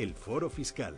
el Foro Fiscal.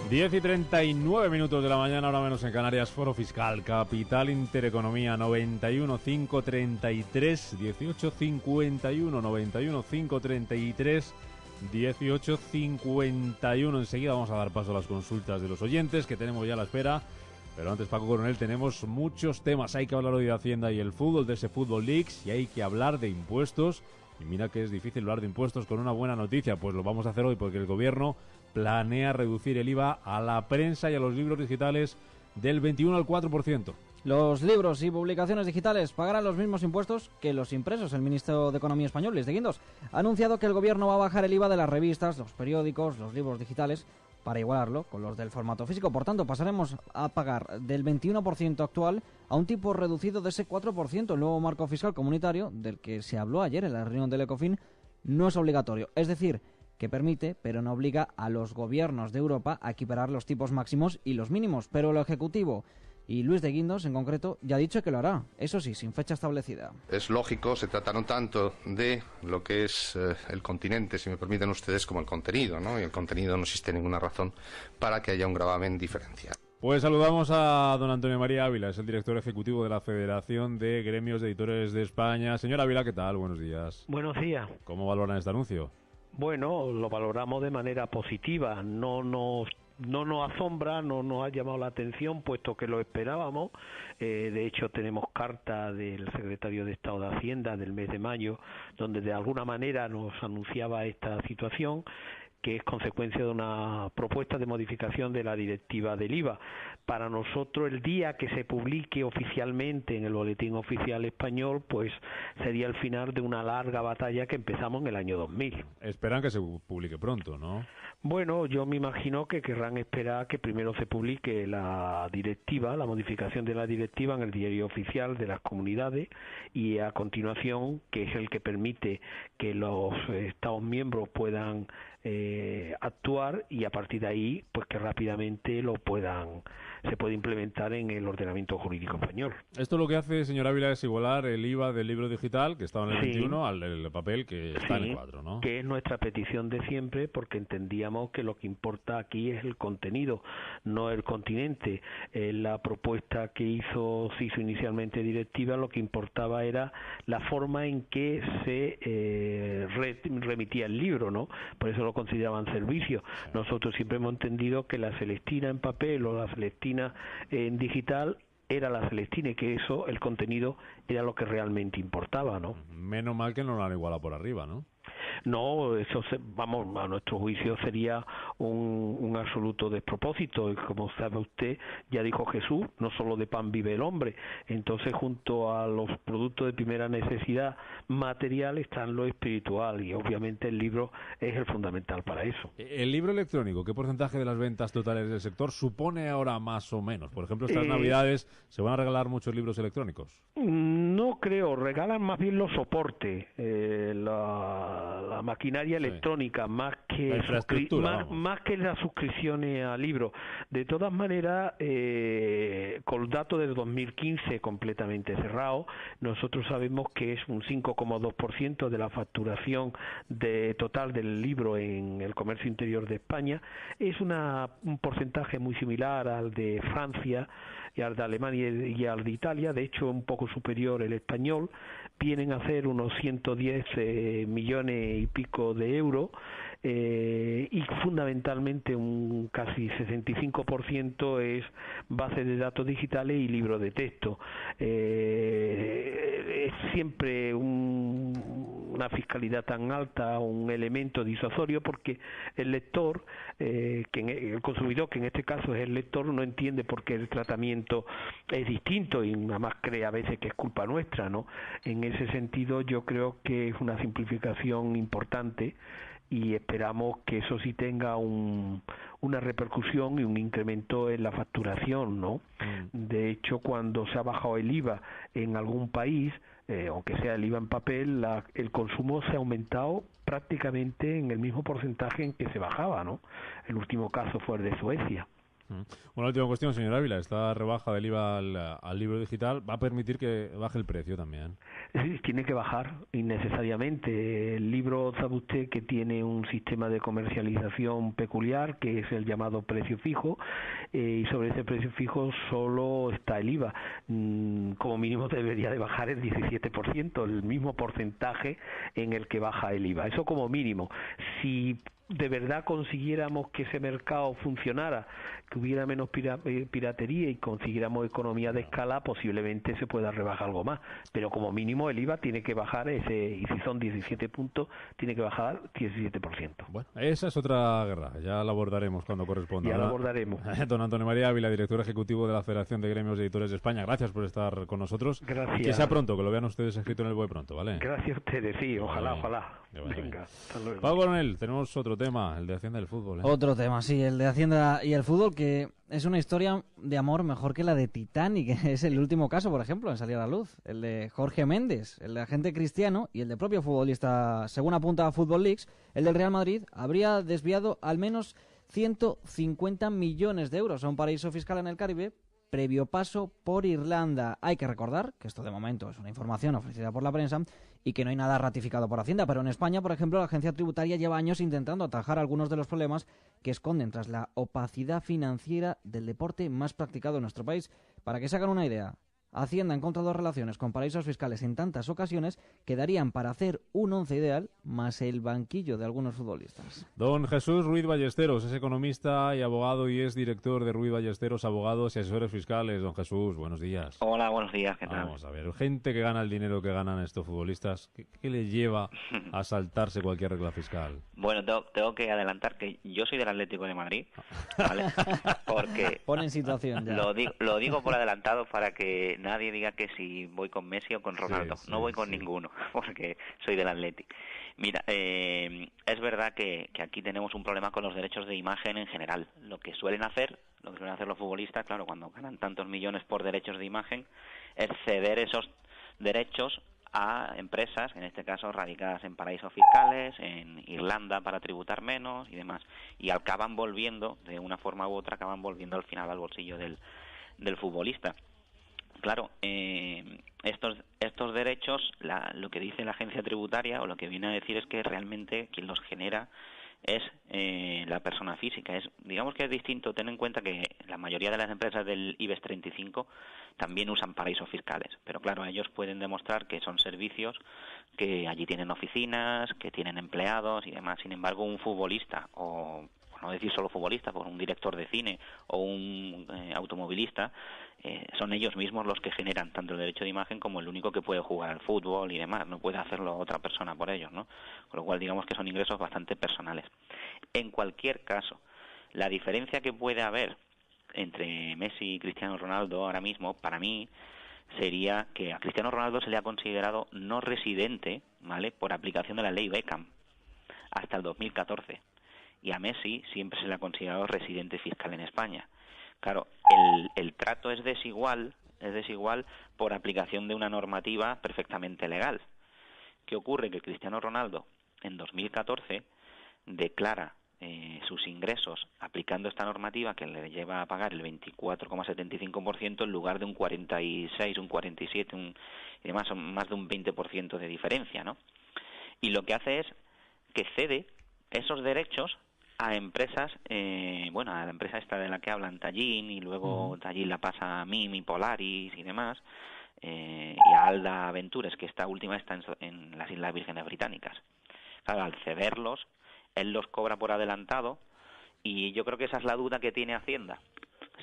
Diez y 39 minutos de la mañana, ahora menos en Canarias. Foro Fiscal, Capital Intereconomía, 91 533 18 51, 91 533 18 51. Enseguida vamos a dar paso a las consultas de los oyentes, que tenemos ya a la espera. Pero antes, Paco Coronel, tenemos muchos temas. Hay que hablar hoy de Hacienda y el fútbol, de ese Fútbol Leaks, y hay que hablar de impuestos. Y mira que es difícil hablar de impuestos con una buena noticia. Pues lo vamos a hacer hoy porque el gobierno planea reducir el IVA a la prensa y a los libros digitales del 21 al 4%. Los libros y publicaciones digitales pagarán los mismos impuestos que los impresos. El ministro de Economía español, Luis de Guindos, ha anunciado que el gobierno va a bajar el IVA de las revistas, los periódicos, los libros digitales, para igualarlo con los del formato físico. Por tanto, pasaremos a pagar del 21% actual a un tipo reducido de ese 4%. El nuevo marco fiscal comunitario, del que se habló ayer en la reunión del Ecofin, no es obligatorio. Es decir, que permite, pero no obliga a los gobiernos de Europa a equiparar los tipos máximos y los mínimos. Pero el Ejecutivo, y Luis de Guindos en concreto, ya ha dicho que lo hará, eso sí, sin fecha establecida. Es lógico, se trata no tanto de lo que es el continente, si me permiten ustedes, como el contenido, ¿no? Y el contenido no existe ninguna razón para que haya un gravamen diferencial. Pues saludamos a don Antonio María Ávila, es el director ejecutivo de la Federación de Gremios de Editores de España. Señor Ávila, ¿qué tal? Buenos días. Buenos días. ¿Cómo valoran este anuncio? Bueno, lo valoramos de manera positiva, no nos asombra, no nos ha llamado la atención, puesto que lo esperábamos. De hecho, tenemos carta del secretario de Estado de Hacienda del mes de mayo, donde de alguna manera nos anunciaba esta situación, que es consecuencia de una propuesta de modificación de la directiva del IVA. Para nosotros, el día que se publique oficialmente en el Boletín Oficial Español, pues sería el final de una larga batalla que empezamos en el año 2000. Esperan que se publique pronto, ¿no? Bueno, yo me imagino que querrán esperar que primero se publique la directiva, la modificación de la directiva en el Diario Oficial de las Comunidades, y a continuación, que es el que permite que los Estados miembros puedan actuar, y a partir de ahí, pues que rápidamente se puede implementar en el ordenamiento jurídico español. Esto lo que hace, señor Ávila, es igualar el IVA del libro digital, que estaba en el 21, al del papel, que está en el 4, ¿no? Que es nuestra petición de siempre, porque entendíamos que lo que importa aquí es el contenido, no el continente. La propuesta que se hizo inicialmente directiva, lo que importaba era la forma en que se remitía el libro, ¿no? Por eso lo consideraban servicio. Sí. Nosotros siempre hemos entendido que la Celestina en papel o la Celestina en digital era la Celestina, y que eso, el contenido, era lo que realmente importaba, ¿no? Menos mal que no lo han igualado por arriba, ¿no? No, eso vamos, a nuestro juicio sería un absoluto despropósito, y como sabe usted, ya dijo Jesús, no solo de pan vive el hombre. Entonces, junto a los productos de primera necesidad material están lo espiritual, y obviamente el libro es el fundamental para eso. ¿El libro electrónico, qué porcentaje de las ventas totales del sector supone ahora más o menos? Por ejemplo, estas Navidades, ¿se van a regalar muchos libros electrónicos? No creo, regalan más bien los soportes, la maquinaria electrónica, más que las suscripciones a libros. De todas maneras, con datos del 2015 completamente cerrado, nosotros sabemos que es un 5,2% de la facturación total del libro en el comercio interior de España. Es un porcentaje muy similar al de Francia y al de Alemania y al de Italia, de hecho un poco superior el español. Vienen a ser unos 110 millones y pico de euros, y fundamentalmente un casi 65% es base de datos digitales y libros de texto. Es siempre una fiscalidad tan alta un elemento disuasorio, porque el lector, el consumidor, que en este caso es el lector, no entiende por qué el tratamiento es distinto y nada más cree a veces que es culpa nuestra, ¿no? En ese sentido yo creo que es una simplificación importante y esperamos que eso sí tenga una repercusión y un incremento en la facturación, ¿no? De hecho, cuando se ha bajado el IVA en algún país, aunque sea el IVA en papel, el consumo se ha aumentado prácticamente en el mismo porcentaje en que se bajaba, ¿no? El último caso fue el de Suecia. Una última cuestión, señor Ávila. Esta rebaja del IVA al libro digital va a permitir que baje el precio también. Sí, tiene que bajar innecesariamente. El libro, sabe usted que tiene un sistema de comercialización peculiar, que es el llamado precio fijo, y sobre ese precio fijo solo está el IVA. Como mínimo debería de bajar el 17%, el mismo porcentaje en el que baja el IVA. Eso como mínimo. Si de verdad consiguiéramos que ese mercado funcionara, que hubiera menos piratería y consiguiéramos economía de escala, posiblemente se pueda rebajar algo más, pero como mínimo el IVA tiene que bajar y si son 17 puntos, tiene que bajar 17%. Bueno, esa es otra guerra, ya la abordaremos cuando corresponda. Ya la abordaremos. Don Antonio María Ávila, director ejecutivo de la Federación de Gremios de Editores de España, gracias por estar con nosotros. Gracias. Y que sea pronto, que lo vean ustedes escrito en el BOE pronto, ¿vale? Gracias a ustedes, sí, ojalá. Venga, hasta luego. Pablo Coronel, tenemos otro tema, el de Hacienda y el fútbol. Otro tema, sí, el de Hacienda y el fútbol, que es una historia de amor mejor que la de Titanic. Es el último caso, por ejemplo, en salir a la luz. El de Jorge Méndez, el de agente Cristiano y el de propio futbolista. Según apunta a Football Leaks, el del Real Madrid habría desviado al menos 150 millones de euros a un paraíso fiscal en el Caribe, previo paso por Irlanda. Hay que recordar que esto de momento es una información ofrecida por la prensa y que no hay nada ratificado por Hacienda, pero en España, por ejemplo, la agencia tributaria lleva años intentando atajar algunos de los problemas que esconden tras la opacidad financiera del deporte más practicado en nuestro país. Para que se hagan una idea, Hacienda ha encontrado relaciones con paraísos fiscales en tantas ocasiones que darían para hacer un once ideal más el banquillo de algunos futbolistas. Don Jesús Ruiz Ballesteros es economista y abogado y es director de Ruiz Ballesteros, abogados y asesores fiscales. Don Jesús, buenos días. Hola, buenos días, ¿qué tal? Vamos a ver, gente que gana el dinero que ganan estos futbolistas, ¿qué le lleva a saltarse cualquier regla fiscal? Bueno, tengo que adelantar que yo soy del Atlético de Madrid, ¿vale? Porque pone en situación ya. Lo digo por adelantado para que nadie diga que si voy con Messi o con Ronaldo. No voy con ninguno, porque soy del Atlético. Mira, es verdad que aquí tenemos un problema con los derechos de imagen en general. Lo que suelen hacer los futbolistas, claro, cuando ganan tantos millones por derechos de imagen, es ceder esos derechos a empresas, en este caso radicadas en paraísos fiscales, en Irlanda para tributar menos y demás. Y acaban volviendo, de una forma u otra, al final al bolsillo del futbolista. Claro, estos derechos, lo que dice la agencia tributaria o lo que viene a decir es que realmente quien los genera es la persona física. Digamos que es distinto. Ten en cuenta que la mayoría de las empresas del IBEX 35 también usan paraísos fiscales, pero claro, ellos pueden demostrar que son servicios, que allí tienen oficinas, que tienen empleados y demás. Sin embargo, un futbolista, o por no decir solo futbolista, por un director de cine o un automovilista, son ellos mismos los que generan tanto el derecho de imagen como el único que puede jugar al fútbol y demás. No puede hacerlo otra persona por ellos, ¿no? Con lo cual, digamos que son ingresos bastante personales. En cualquier caso, la diferencia que puede haber entre Messi y Cristiano Ronaldo ahora mismo, para mí, sería que a Cristiano Ronaldo se le ha considerado no residente, ¿vale?, por aplicación de la ley Beckham hasta el 2014. Y a Messi siempre se le ha considerado residente fiscal en España. Claro, el trato es desigual por aplicación de una normativa perfectamente legal. ¿Qué ocurre? Que Cristiano Ronaldo en 2014 declara sus ingresos aplicando esta normativa que le lleva a pagar el 24,75% en lugar de un 46, un 47, y demás, son más de un 20% de diferencia, ¿no? Y lo que hace es que cede esos derechos a empresas, a la empresa esta de la que hablan, Tallinn, y luego Tallinn la pasa a Mimi, Polaris y demás, y a Alda Ventures, que esta última está en las Islas Vírgenes Británicas. Claro, al cederlos, él los cobra por adelantado, y yo creo que esa es la duda que tiene Hacienda.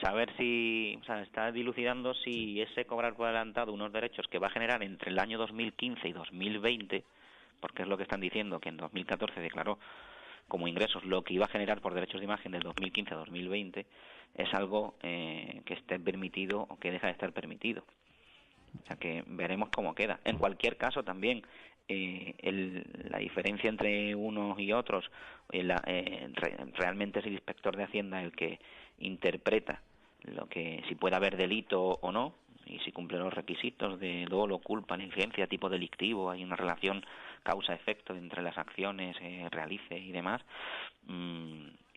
Saber está dilucidando si ese cobrar por adelantado unos derechos que va a generar entre el año 2015 y 2020, porque es lo que están diciendo, que en 2014 declaró como ingresos lo que iba a generar por derechos de imagen del 2015 a 2020, es algo que esté permitido o que deja de estar permitido. O sea que veremos cómo queda. En cualquier caso también la diferencia entre unos y otros, realmente es el inspector de Hacienda el que interpreta lo que si puede haber delito o no, y si cumple los requisitos de dolo, culpa, negligencia, tipo delictivo, hay una relación causa-efecto entre las acciones, realice y demás,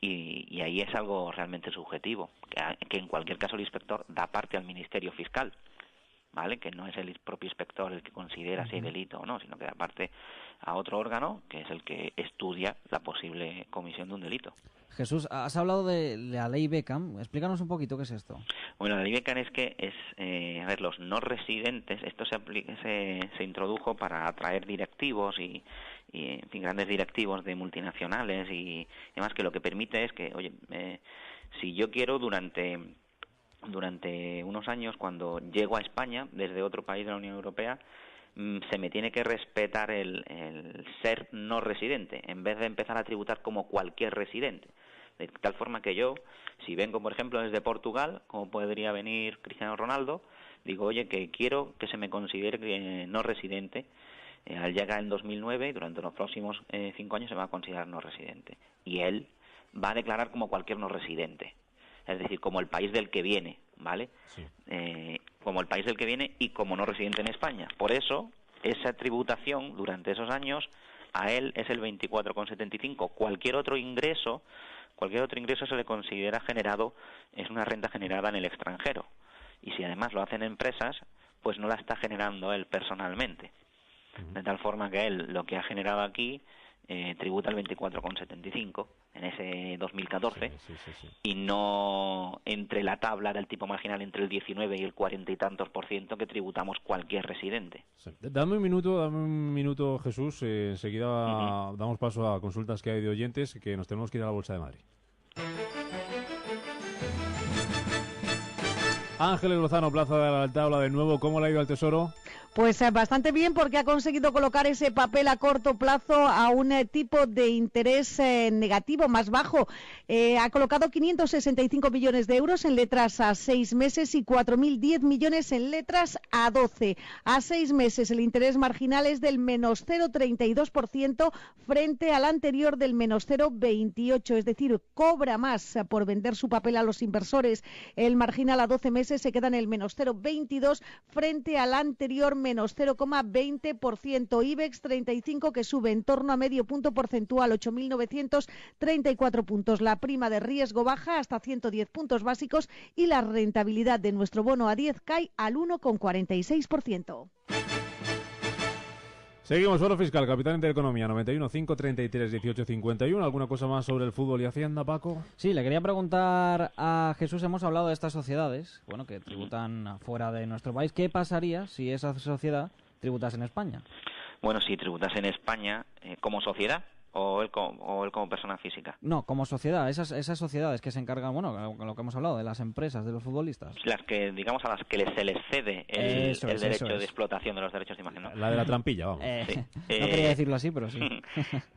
y ahí es algo realmente subjetivo, que en cualquier caso el inspector da parte al Ministerio Fiscal, ¿vale? Que no es el propio inspector el que considera si hay delito o no, sino que da parte a otro órgano que es el que estudia la posible comisión de un delito. Jesús, has hablado de la ley Beckham. Explícanos un poquito qué es esto. Bueno, la ley Beckham es que los no residentes, esto se introdujo para atraer directivos y en fin, grandes directivos de multinacionales y demás, que lo que permite es que, oye, si yo quiero durante unos años, cuando llego a España desde otro país de la Unión Europea, se me tiene que respetar el ser no residente, en vez de empezar a tributar como cualquier residente. De tal forma que yo, si vengo, por ejemplo, desde Portugal, como podría venir Cristiano Ronaldo, digo, oye, que quiero que se me considere no residente. Al llegar en 2009, y durante los próximos 5 años se va a considerar no residente. Y él va a declarar como cualquier no residente. Es decir, como el país del que viene, ¿vale? Sí. Como el país del que viene y como no residente en España. Por eso, esa tributación durante esos años, a él es el 24,75. Cualquier otro ingreso se le considera generado, es una renta generada en el extranjero. Y si además lo hacen empresas, pues no la está generando él personalmente. De tal forma que él lo que ha generado aquí tributa el 24,75 en ese 2014 sí. Y no entre la tabla del tipo marginal entre el 19 y el 40 y tantos % que tributamos cualquier residente. Sí. Dame un minuto, Jesús. Enseguida damos paso a consultas que hay de oyentes, que nos tenemos que ir a la Bolsa de Madrid. Ángeles Lozano, Plaza de la Tabla de nuevo. ¿Cómo le ha ido al Tesoro? Pues bastante bien, porque ha conseguido colocar ese papel a corto plazo a un tipo de interés negativo, más bajo. Ha colocado 565 millones de euros en letras a 6 meses y 4.010 millones en letras a 12. A 6 meses el interés marginal es del menos 0,32% frente al anterior del menos 0,28%. Es decir, cobra más por vender su papel a los inversores. El marginal a 12 meses se queda en el menos 0,22% frente al anterior menos 0,20%. IBEX 35 que sube en torno a medio punto porcentual, 8.934 puntos. La prima de riesgo baja hasta 110 puntos básicos y la rentabilidad de nuestro bono a 10 cae al 1,46%. Seguimos, Foro Fiscal, Capital Intereconomía, 91 533 18 51. ¿Alguna cosa más sobre el fútbol y Hacienda, Paco? Sí, le quería preguntar a Jesús, hemos hablado de estas sociedades, bueno, que tributan fuera de nuestro país. ¿Qué pasaría si esa sociedad tributase en España? Bueno, si tributase en España como sociedad o él como persona física. No, como sociedad, esas sociedades que se encargan, bueno, lo que hemos hablado, de las empresas, de los futbolistas. Las que, digamos, a las que se les cede el derecho de explotación de los derechos de imagen, ¿no? La de la trampilla, vamos. Sí. No quería decirlo así, pero sí.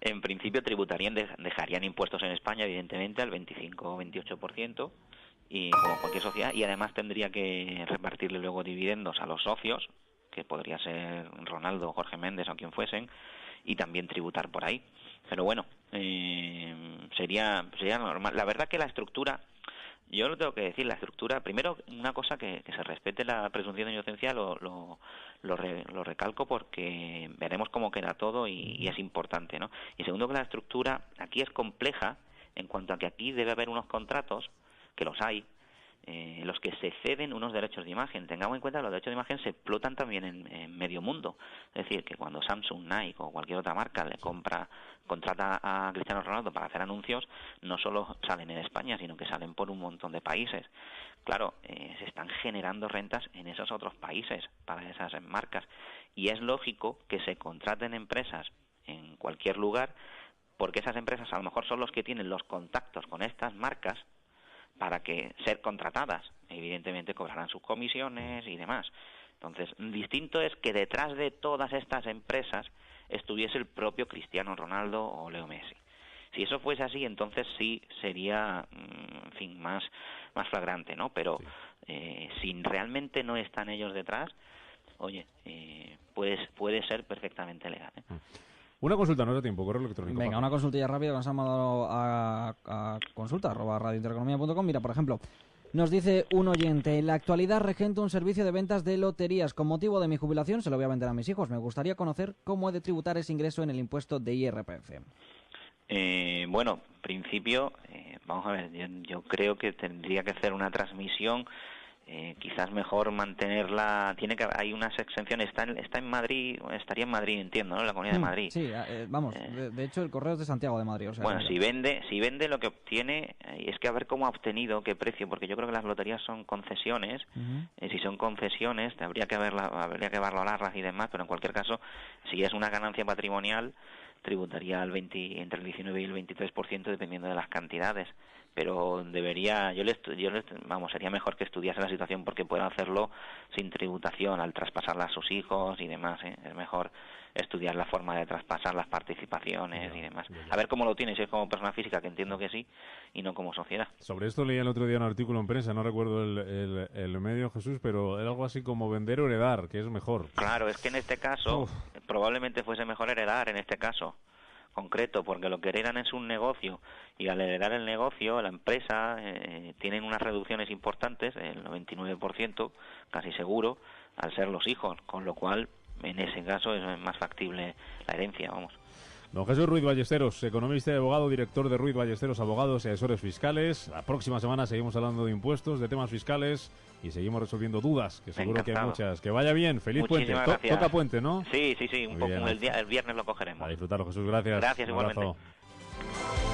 En principio dejarían impuestos en España, evidentemente, al 25 o 28%, y como cualquier sociedad, y además tendría que repartirle luego dividendos a los socios, que podría ser Ronaldo, Jorge Méndez o quien fuesen, y también tributar por ahí. Pero bueno, sería normal. La verdad que la estructura, yo lo tengo que decir, la estructura, primero, una cosa que se respete la presunción de inocencia, lo recalco porque veremos cómo queda todo y es importante, ¿no? Y segundo, que la estructura aquí es compleja en cuanto a que aquí debe haber unos contratos, que los hay, los que se ceden unos derechos de imagen. Tengamos en cuenta que los derechos de imagen se explotan también en medio mundo. Es decir, que cuando Samsung, Nike o cualquier otra marca contrata a Cristiano Ronaldo para hacer anuncios, no solo salen en España, sino que salen por un montón de países. Claro, se están generando rentas en esos otros países para esas marcas. Y es lógico que se contraten empresas en cualquier lugar, porque esas empresas a lo mejor son los que tienen los contactos con estas marcas para que ser contratadas. Evidentemente cobrarán sus comisiones y demás. Entonces, distinto es que detrás de todas estas empresas estuviese el propio Cristiano Ronaldo o Leo Messi. Si eso fuese así, entonces sí sería, en fin, más flagrante, ¿no? Pero si realmente no están ellos detrás, oye, puede ser perfectamente legal, ¿eh? Una consulta, no es de tiempo, correo electrónico. Venga, una consultilla rápida que nos han mandado a consulta@radiointereconomia.com. Mira, por ejemplo, nos dice un oyente: en la actualidad regento un servicio de ventas de loterías. Con motivo de mi jubilación se lo voy a vender a mis hijos. Me gustaría conocer cómo he de tributar ese ingreso en el impuesto de IRPF. Bueno, en principio, vamos a ver, yo creo que tendría que hacer una transmisión, quizás mejor mantenerla. Hay unas exenciones, está en Madrid, estaría en Madrid, entiendo, ¿no? En la Comunidad de Madrid. Sí, vamos, de hecho el correo es de Santiago de Madrid. O sea, bueno, si vende lo que obtiene, es que a ver cómo ha obtenido, qué precio, porque yo creo que las loterías son concesiones. Si son concesiones, habría que valorarlas y demás, pero en cualquier caso, si es una ganancia patrimonial, tributaría entre el 19 y el 23% dependiendo de las cantidades, pero sería mejor que estudiase la situación, porque puede hacerlo sin tributación al traspasarla a sus hijos y demás, ¿eh? Es mejor estudiar la forma de traspasar las participaciones y demás. A ver cómo lo tiene, si es como persona física, que entiendo que sí, y no como sociedad. Sobre esto leí el otro día un artículo en prensa, no recuerdo el medio, Jesús, pero era algo así como vender o heredar, que es mejor. Claro, es que en este caso probablemente fuese mejor heredar en este caso concreto, porque lo que heredan es un negocio, y al heredar el negocio, la empresa tienen unas reducciones importantes, el 99%, casi seguro, al ser los hijos, con lo cual en ese caso es más factible la herencia, vamos. Don Jesús Ruiz Ballesteros, economista y abogado, director de Ruiz Ballesteros Abogados y Asesores Fiscales. La próxima semana seguimos hablando de impuestos, de temas fiscales, y seguimos resolviendo dudas, que seguro que hay muchas. Que vaya bien, feliz Muchísimas puente. Toca puente, ¿no? Sí, un poco, el viernes lo cogeremos. A disfrutarlo, Jesús, gracias. Gracias, Un igualmente. abrazo.